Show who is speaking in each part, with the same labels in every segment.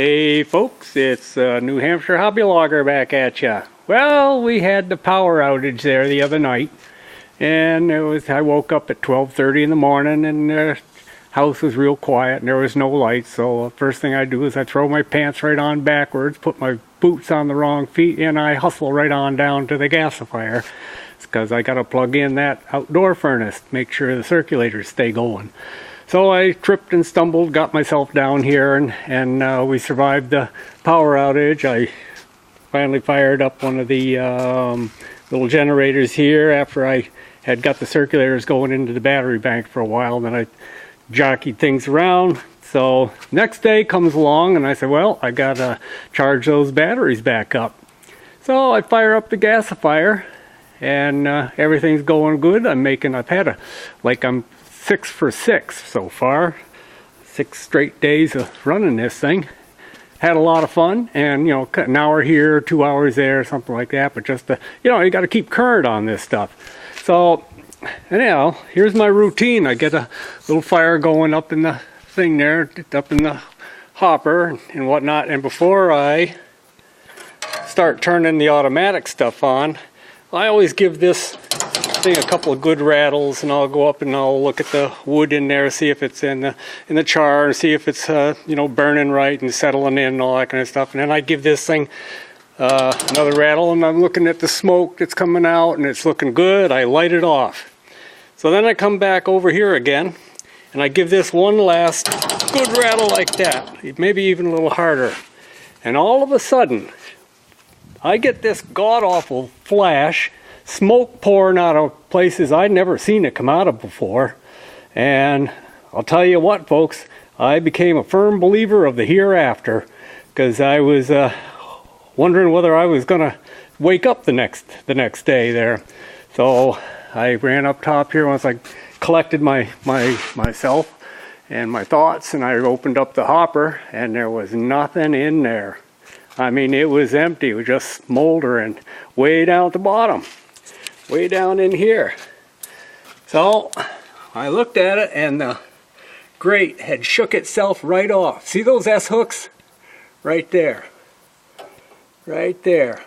Speaker 1: Hey folks, it's New Hampshire Hbbyloggr back at ya. Well, we had the power outage there the other night, and I woke up at 12:30 in the morning, and the house was real quiet, and there was no lights. So the first thing I do is I throw my pants right on backwards, put my boots on the wrong feet, and I hustle right on down to the gasifier. It's because I got to plug in that outdoor furnace, make sure the circulators stay going. So I tripped and stumbled, got myself down here, and we survived the power outage. I finally fired up one of the little generators here after I had got the circulators going into the battery bank for a while, and then I jockeyed things around. So next day comes along, and I said, well, I gotta charge those batteries back up. So I fire up the gasifier, and everything's going good. I'm 6 for 6 so far. 6 straight days of running this thing. Had a lot of fun, and you know, an hour here, 2 hours there, something like that. But just you got to keep current on this stuff. So anyhow, here's my routine. I get a little fire going up in the thing there, up in the hopper and whatnot. And before I start turning the automatic stuff on, I always give this thing a couple of good rattles, and I'll go up and I'll look at the wood in there, see if it's in the char, and see if it's burning right and settling in and all that kind of stuff. And then I give this thing another rattle, and I'm looking at the smoke that's coming out, and it's looking good. I light it off. So then I come back over here again, and I give this one last good rattle like that, maybe even a little harder. And all of a sudden, I get this god-awful flash, smoke pouring out of places I'd never seen it come out of before. And I'll tell you what, folks, I became a firm believer of the hereafter, because I was wondering whether I was going to wake up the next day there. So I ran up top here once I collected myself and my thoughts, and I opened up the hopper, and there was nothing in there. I mean, it was empty. It was just smoldering way down at the bottom, way down in here. So I looked at it, and the grate had shook itself right off. See those S-hooks? Right there. Right there.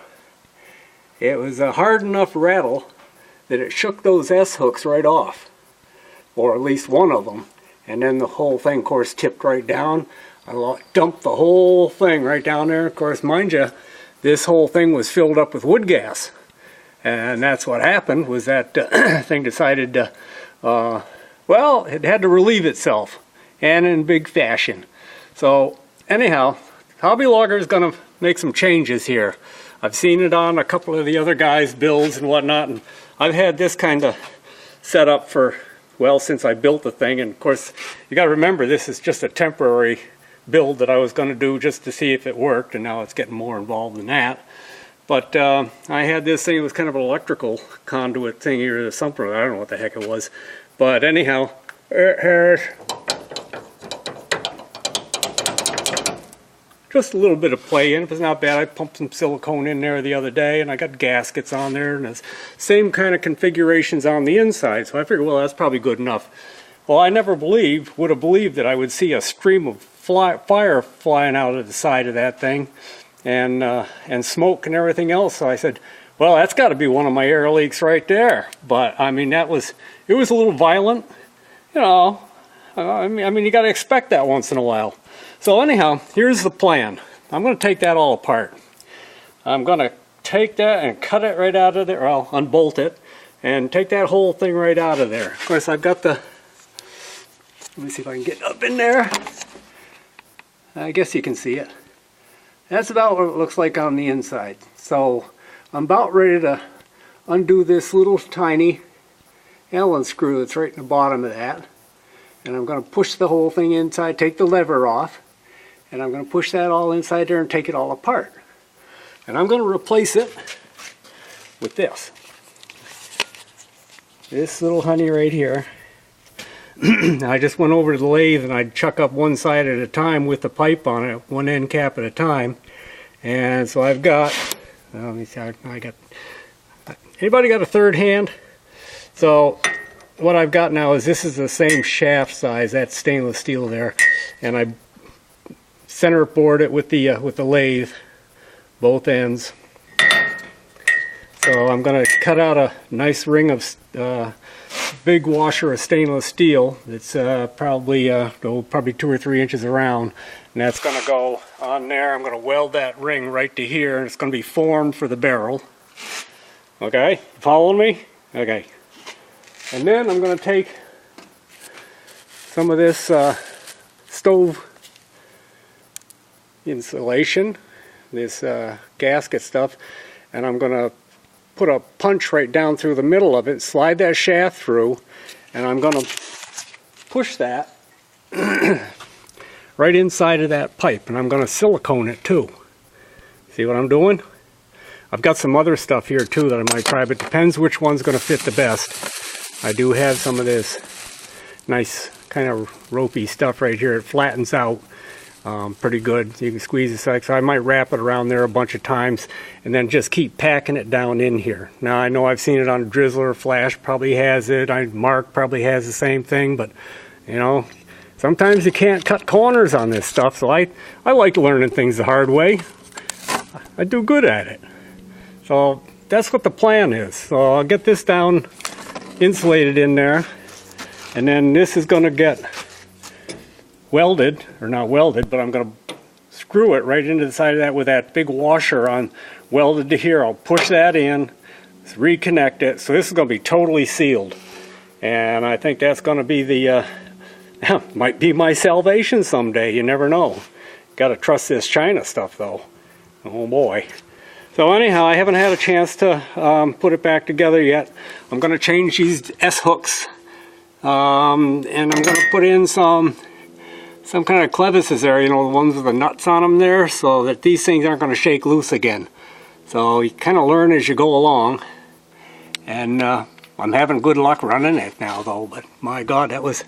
Speaker 1: It was a hard enough rattle that it shook those S-hooks right off, or at least one of them. And then the whole thing, of course, tipped right down. I dumped the whole thing right down there. Of course, mind you, this whole thing was filled up with wood gas. And that's what happened, was that thing decided to, well, it had to relieve itself, and in big fashion. So anyhow, Hbbyloggr is going to make some changes here. I've seen it on a couple of the other guys' builds and whatnot, and I've had this kind of set up for, well, since I built the thing. And of course, you got to remember, this is just a temporary build that I was going to do just to see if it worked, and now it's getting more involved than that. But I had this thing. It was kind of an electrical conduit thing here, or something. I don't know what the heck it was. But anyhow, just a little bit of play in. It was not bad. I pumped some silicone in there the other day, and I got gaskets on there, and the same kind of configurations on the inside. So I figured, well, that's probably good enough. Well, I never would have believed that I would see a stream of fire flying out of the side of that thing, and smoke and everything else. So I said, well, that's got to be one of my air leaks right there. But I mean, it was a little violent, you know. I mean, you got to expect that once in a while. So anyhow, here's the plan. I'm going to take that all apart. I'm going to take that and cut it right out of there. I'll unbolt it and take that whole thing right out of there. Of course, I've got the, let me see if I can get up in there. I guess you can see it. That's about what it looks like on the inside. So I'm about ready to undo this little tiny Allen screw that's right in the bottom of that. And I'm going to push the whole thing inside, take the lever off, and I'm going to push that all inside there and take it all apart. And I'm going to replace it with this. This little honey right here. I just went over to the lathe, and I'd chuck up one side at a time with the pipe on it, one end cap at a time. And so I've got, let me see, anybody got a third hand? So what I've got now is, this is the same shaft size, that stainless steel there, and I center board it with the lathe, both ends. So I'm going to cut out a nice ring of big washer of stainless steel. It's probably 2 or 3 inches around, and that's going to go on there. I'm going to weld that ring right to here, and it's going to be formed for the barrel. Okay, following me? Okay. And then I'm going to take some of this stove insulation, this gasket stuff, and I'm going to put a punch right down through the middle of it, slide that shaft through, and I'm going to push that right inside of that pipe, and I'm going to silicone it too. See what I'm doing? I've got some other stuff here too that I might try, but it depends which one's going to fit the best. I do have some of this nice kind of ropey stuff right here. It flattens out pretty good. You can squeeze the side, so I might wrap it around there a bunch of times and then just keep packing it down in here. Now I know I've seen it on Drizzler, Flash probably has it, Mark probably has the same thing, but you know, sometimes you can't cut corners on this stuff, so I like learning things the hard way. I do good at it. So that's what the plan is. So I'll get this down insulated in there, and then this is going to get welded, or not welded, but I'm going to screw it right into the side of that with that big washer on, welded to here. I'll push that in, reconnect it, so this is going to be totally sealed, and I think that's going to be the might be my salvation someday. You never know. Got to trust this China stuff though. Oh boy. So anyhow, I haven't had a chance to put it back together yet. I'm going to change these S-hooks, and I'm going to put in some kind of clevises there, you know, the ones with the nuts on them there, so that these things aren't going to shake loose again. So you kind of learn as you go along, and I'm having good luck running it now though, but my God, that was a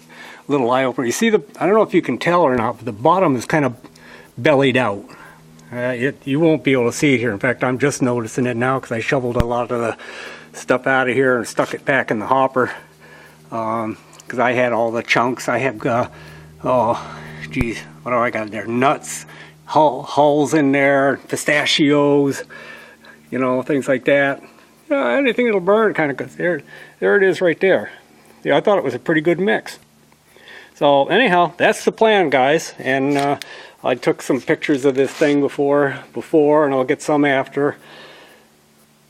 Speaker 1: little eye-opener. You see, I don't know if you can tell or not, but the bottom is kind of bellied out. You won't be able to see it here. In fact, I'm just noticing it now because I shoveled a lot of the stuff out of here and stuck it back in the hopper, because I had all the chunks. I have, oh geez, what do I got in there? Nuts, hulls in there, pistachios, you know, things like that. Anything that'll burn, kind of. There it is right there. Yeah, I thought it was a pretty good mix. So anyhow, that's the plan, guys, and I took some pictures of this thing before, and I'll get some after.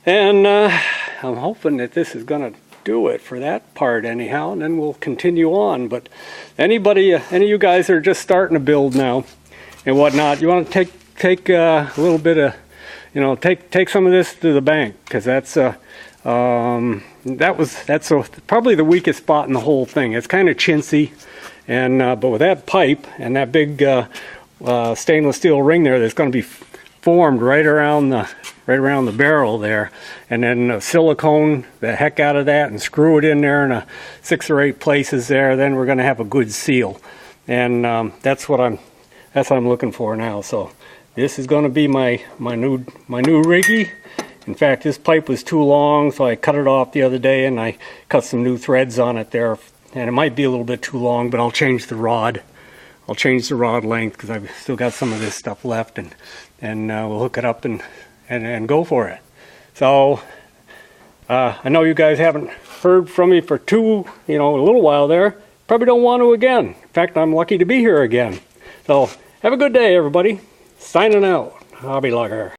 Speaker 1: And I'm hoping that this is going to do it for that part anyhow, and then we'll continue on. But any of you guys that are just starting to build now and whatnot, you want to take a little bit of, you know, take some of this to the bank, because that's probably the weakest spot in the whole thing. It's kind of chintzy, and but with that pipe and that big stainless steel ring there that's going to be formed right around the barrel there, and then silicone the heck out of that and screw it in there in 6 or 8 places there, then we're going to have a good seal. And that's what I'm looking for now. So this is going to be my new riggy. In fact, this pipe was too long, so I cut it off the other day, and I cut some new threads on it there, and it might be a little bit too long, but I'll change the rod. I'll change the rod length because I've still got some of this stuff left, and we'll hook it up and go for it. So I know you guys haven't heard from me for a little while there. Probably don't want to again. In fact, I'm lucky to be here again. So have a good day, everybody. Signing out, Hbbyloggr.